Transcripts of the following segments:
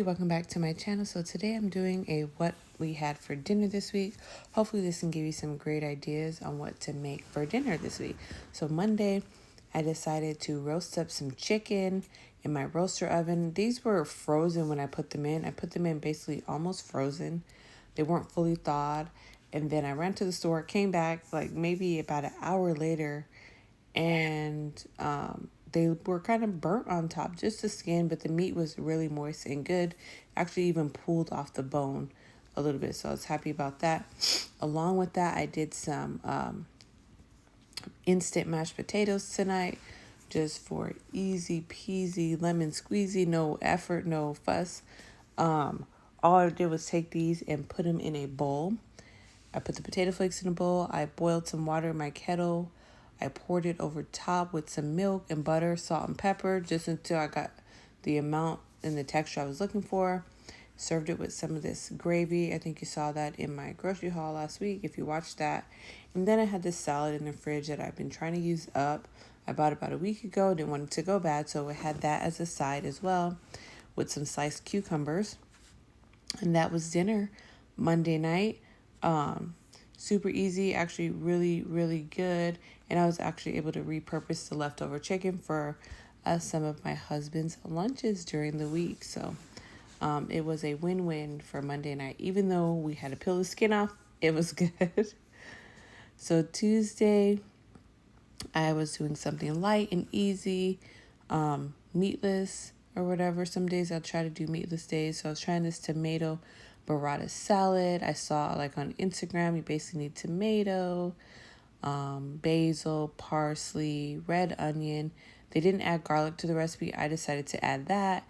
welcome back to my channel. So today I'm doing a what we had for dinner this week. Hopefully this can give you some great ideas on what to make for dinner this week. So Monday, I decided to roast up some chicken in my roaster oven. These were frozen when I put them in. I put them in basically almost frozen. They weren't fully thawed. And then I ran to the store, came back like maybe about an hour later, and they were kind of burnt on top, just the skin, but the meat was really moist and good. Actually even pulled off the bone a little bit, so I was happy about that. Along with that, I did some instant mashed potatoes tonight, just for easy peasy lemon squeezy, no effort, no fuss. All I did was take these and put them in a bowl. I put the potato flakes in a bowl. I boiled some water in my kettle. I poured it over top with some milk and butter, salt and pepper, just until I got the amount and the texture I was looking for. Served it with some of this gravy. I think you saw that in my grocery haul last week if you watched that. And then I had this salad in the fridge that I've been trying to use up. I bought it about a week ago. Didn't want it to go bad, so I had that as a side as well with some sliced cucumbers. And that was dinner Monday night. Super easy, actually really good. And I was actually able to repurpose the leftover chicken for some of my husband's lunches during the week. So it was a win-win for Monday night. Even though we had to peel the skin off, it was good. So Tuesday, I was doing something light and easy, meatless or whatever. Some days I'll try to do meatless days. So I was trying this tomato burrata salad. I saw like on Instagram, you basically need tomato, basil, parsley, red onion. They didn't add garlic to the recipe. I decided to add that.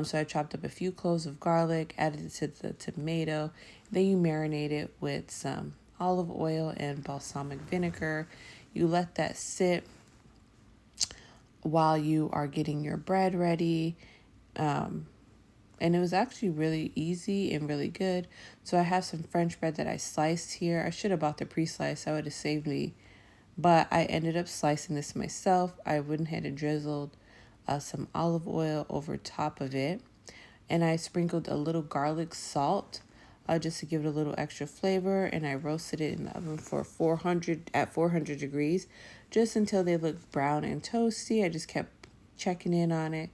So I chopped up a few cloves of garlic, added it to the tomato. Then you marinate it with some olive oil and balsamic vinegar. You let that sit while you are getting your bread ready. And it was actually really easy and really good. So I have some French bread that I sliced here. I should have bought the pre-slice. That would have saved me. But I ended up slicing this myself. I went ahead and drizzled some olive oil over top of it. And I sprinkled a little garlic salt just to give it a little extra flavor. And I roasted it in the oven for 400 degrees just until they looked brown and toasty. I just kept checking in on it.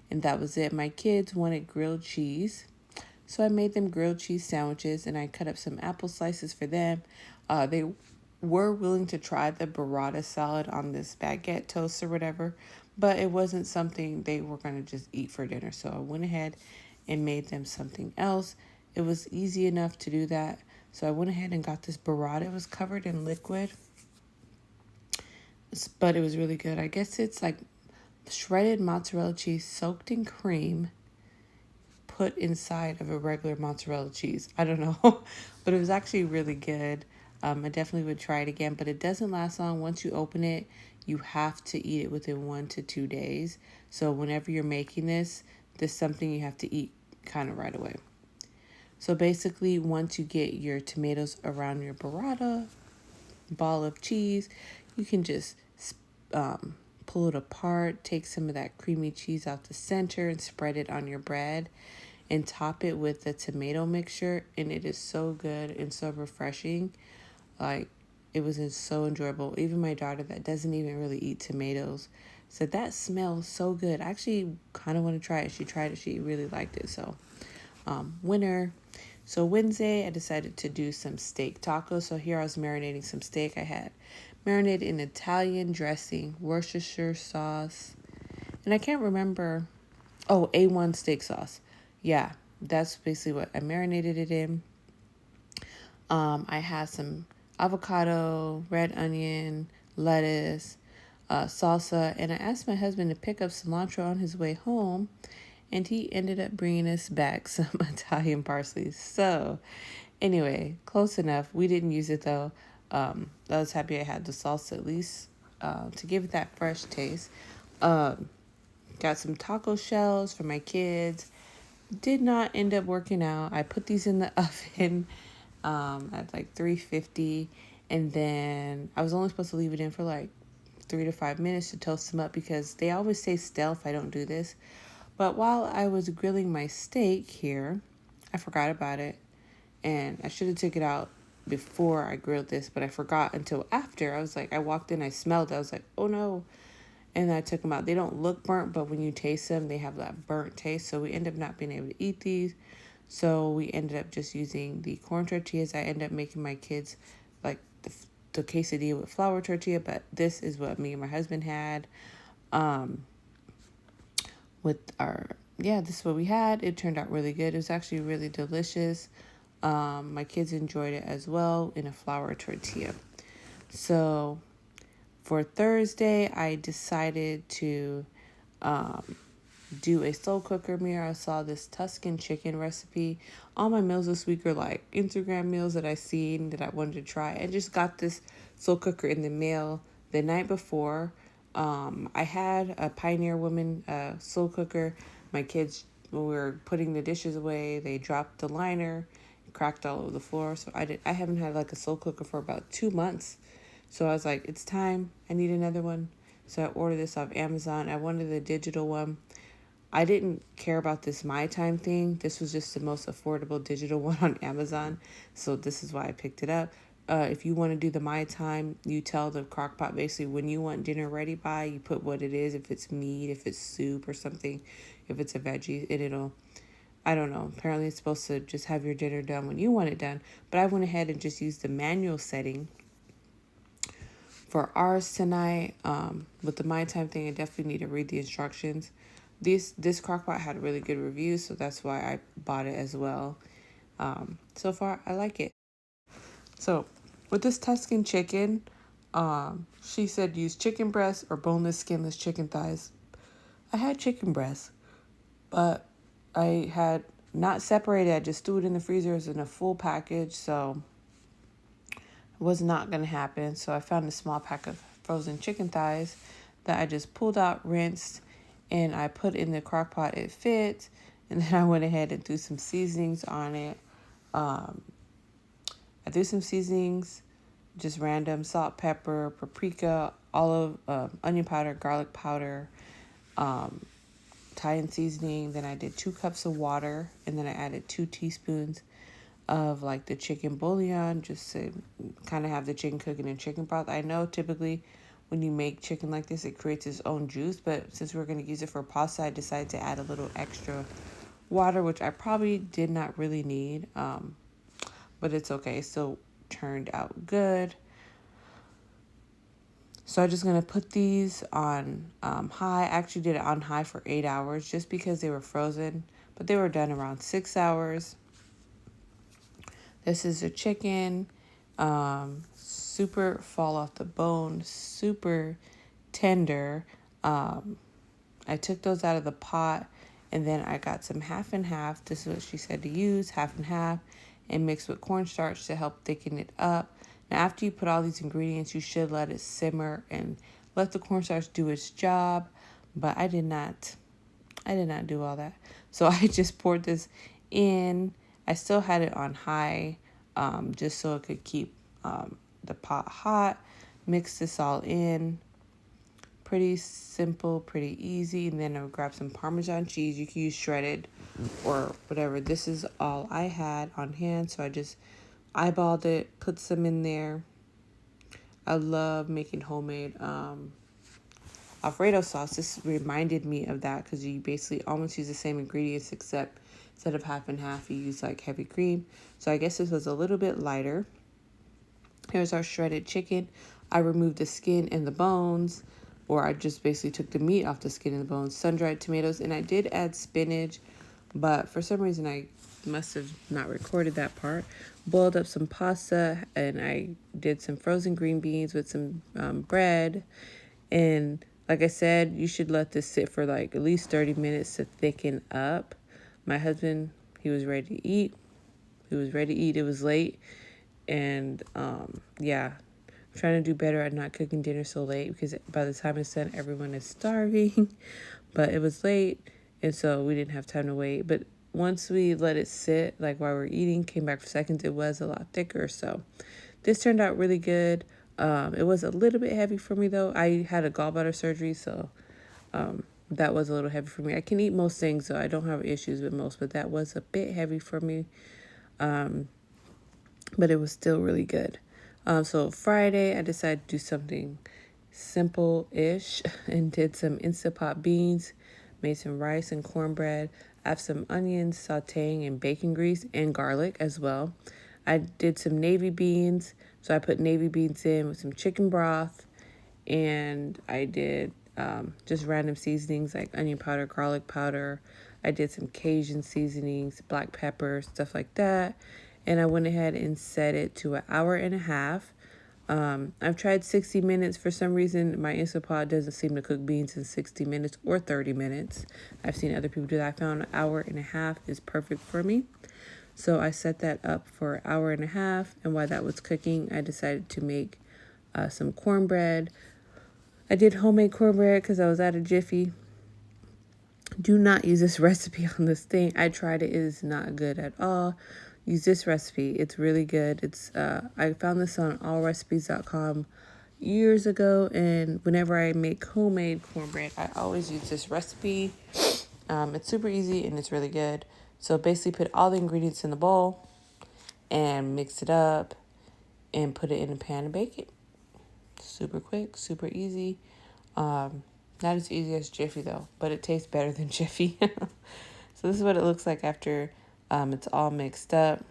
And that was it. My kids wanted grilled cheese, so I made them grilled cheese sandwiches, and I cut up some apple slices for them. They were willing to try the burrata salad on this baguette toast or whatever, but it wasn't something they were going to just eat for dinner. So I went ahead and made them something else. It was easy enough to do that. So I went ahead and got this burrata. It was covered in liquid, but it was really good. I guess it's like shredded mozzarella cheese soaked in cream put inside of a regular mozzarella cheese. I don't know, but it was actually really good. I definitely would try it again, but it doesn't last long. Once you open it, you have to eat it within 1 to 2 days. So whenever you're making this is something you have to eat kind of right away. So basically, once you get your tomatoes around your burrata ball of cheese, you can just pull it apart, take some of that creamy cheese out the center and spread it on your bread and top it with the tomato mixture. And it is so good and so refreshing. Like, it was so enjoyable. Even my daughter that doesn't even really eat tomatoes said that smells so good. I actually kind of want to try it. She tried it. She really liked it. So winner. So Wednesday, I decided to do some steak tacos. So here I was marinating some steak. I had marinated in Italian dressing, Worcestershire sauce, and I can't remember. Oh, A1 steak sauce. Yeah, that's basically what I marinated it in. I had some avocado, red onion, lettuce, salsa, and I asked my husband to pick up cilantro on his way home, and he ended up bringing us back some Italian parsley. So anyway, close enough. We didn't use it though. I was happy I had the salsa at least to give it that fresh taste. Got some taco shells for my kids. Did not end up working out. I put these in the oven at like 350, and then I was only supposed to leave it in for like 3 to 5 minutes to toast them up because they always stay stale if I don't do this. But while I was grilling my steak here, I forgot about it. And I should have took it out before I grilled this, but I forgot until after. I was like, I walked in, I smelled it. I was like, oh no. And I took them out. They don't look burnt, but when you taste them, they have that burnt taste. So we end up not being able to eat these. So we ended up just using the corn tortillas. I ended up making my kids like the quesadilla with flour tortilla, but this is what me and my husband had. With our, yeah, this is what we had. It turned out really good. It was actually really delicious. My kids enjoyed it as well in a flour tortilla. So for Thursday, I decided to do a slow cooker meal. I saw this Tuscan chicken recipe. All my meals this week are like Instagram meals that I seen that I wanted to try. I just got this slow cooker in the mail the night before. I had a Pioneer Woman slow cooker. My kids, when we were putting the dishes away, they dropped the liner, cracked all over the floor. So I haven't had like a slow cooker for about 2 months. So I was like, it's time. I need another one. So I ordered this off Amazon. I wanted the digital one. I didn't care about this My Time thing. This was just the most affordable digital one on Amazon. So this is why I picked it up. If you want to do the My Time, you tell the Crockpot basically when you want dinner ready by, you put what it is, if it's meat, if it's soup or something, if it's a veggie, and it'll, I don't know, apparently it's supposed to just have your dinner done when you want it done. But I went ahead and just used the manual setting for ours tonight. With the My Time thing, I definitely need to read the instructions. This Crockpot had a really good review, so that's why I bought it as well. So far, I like it. So, with this Tuscan chicken, she said use chicken breast or boneless, skinless chicken thighs. I had chicken breast, but I had not separated. I just threw it in the freezer as in a full package, so it was not going to happen. So I found a small pack of frozen chicken thighs that I just pulled out, rinsed, and I put in the crock pot. It fit, and then I went ahead and threw some seasonings on it. I threw some seasonings, just random salt, pepper, paprika, olive, onion powder, garlic powder, Thai seasoning. Then I did 2 cups of water, and then I added 2 teaspoons of like the chicken bouillon, just to kind of have the chicken cooking in chicken broth. I know typically when you make chicken like this, it creates its own juice, but since we're going to use it for pasta, I decided to add a little extra water, which I probably did not really need, but it's okay. It still turned out good. So I'm just going to put these on high. I actually did it on high for 8 hours just because they were frozen, but they were done around 6 hours. This is a chicken, super fall off the bone, super tender. I took those out of the pot, and then I got some half and half. This is what she said to use, half and half, and mix with cornstarch to help thicken it up. Now, after you put all these ingredients, you should let it simmer and let the cornstarch do its job. But I did not do all that. So I just poured this in. I still had it on high, just so it could keep the pot hot. Mix this all in. Pretty simple, pretty easy. And then I'll grab some Parmesan cheese. You can use shredded or whatever. This is all I had on hand, so I just eyeballed it, put some in there. I love making homemade Alfredo sauce. This reminded me of that because you basically almost use the same ingredients, except instead of half and half, you use like heavy cream. So I guess this was a little bit lighter. Here's our shredded chicken. I removed the skin and the bones, or I just basically took the meat off the skin and the bones. Sun-dried tomatoes, and I did add spinach, but for some reason I must have not recorded that part. Boiled up some pasta, and I did some frozen green beans with some bread. And like I said, you should let this sit for like at least 30 minutes to thicken up. My husband, he was ready to eat. It was late. And yeah, I'm trying to do better at not cooking dinner so late, because by the time it's done, everyone is starving. But it was late, and so we didn't have time to wait. But once we let it sit, like while we're eating, came back for seconds, it was a lot thicker. So this turned out really good. It was a little bit heavy for me though. I had a gallbladder surgery, so that was a little heavy for me. I can eat most things, so I don't have issues with most, but that was a bit heavy for me. But it was still really good. So Friday, I decided to do something simple-ish and did some Instant Pot beans, made some rice and cornbread. I have some onions sauteing in bacon grease and garlic as well. I did some navy beans, so I put navy beans in with some chicken broth, and I did just random seasonings like onion powder, garlic powder. I did some Cajun seasonings, black pepper, stuff like that. And I went ahead and set it to an hour and a half. I've tried 60 minutes. For some reason, my Instant Pot doesn't seem to cook beans in 60 minutes or 30 minutes. I've seen other people do that. I found an hour and a half is perfect for me. So I set that up for an hour and a half. And while that was cooking, I decided to make some cornbread. I did homemade cornbread because I was out of Jiffy. Do not use this recipe on this thing. I tried it. It is not good at all. Use this recipe. It's really good. It's I found this on allrecipes.com years ago, and whenever I make homemade cornbread, I always use this recipe. It's super easy and it's really good. So basically put all the ingredients in the bowl and mix it up and put it in a pan and bake it. Super quick, super easy. Not as easy as Jiffy though, but it tastes better than Jiffy. So this is what it looks like after it's all mixed up.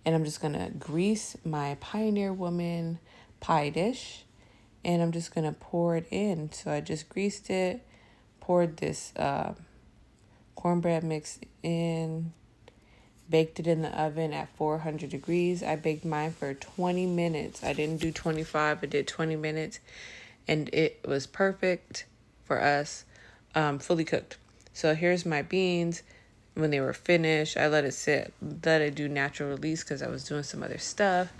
And I'm just going to grease my Pioneer Woman pie dish. And I'm just going to pour it in. So I just greased it, poured this cornbread mix in, baked it in the oven at 400 degrees. I baked mine for 20 minutes. I didn't do 25, I did 20 minutes. And it was perfect for us, fully cooked. So here's my beans. When they were finished, I let it sit, let it do natural release because I was doing some other stuff.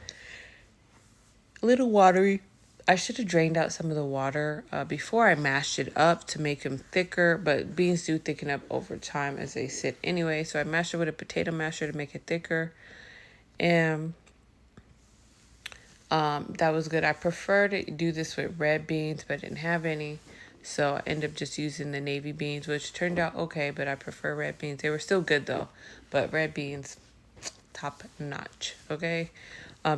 A little watery. I should have drained out some of the water before I mashed it up to make them thicker, but beans do thicken up over time as they sit anyway. So I mashed it with a potato masher to make it thicker. And that was good. I prefer to do this with red beans, but I didn't have any. So I ended up just using the navy beans, which turned out okay, but I prefer red beans. They were still good though, but red beans, top notch, okay?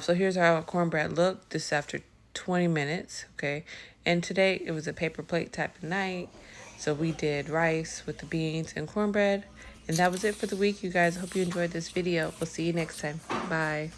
So here's how our cornbread looked. This is after 20 minutes, okay? And today it was a paper plate type of night. So we did rice with the beans and cornbread. And that was it for the week, you guys. I hope you enjoyed this video. We'll see you next time. Bye.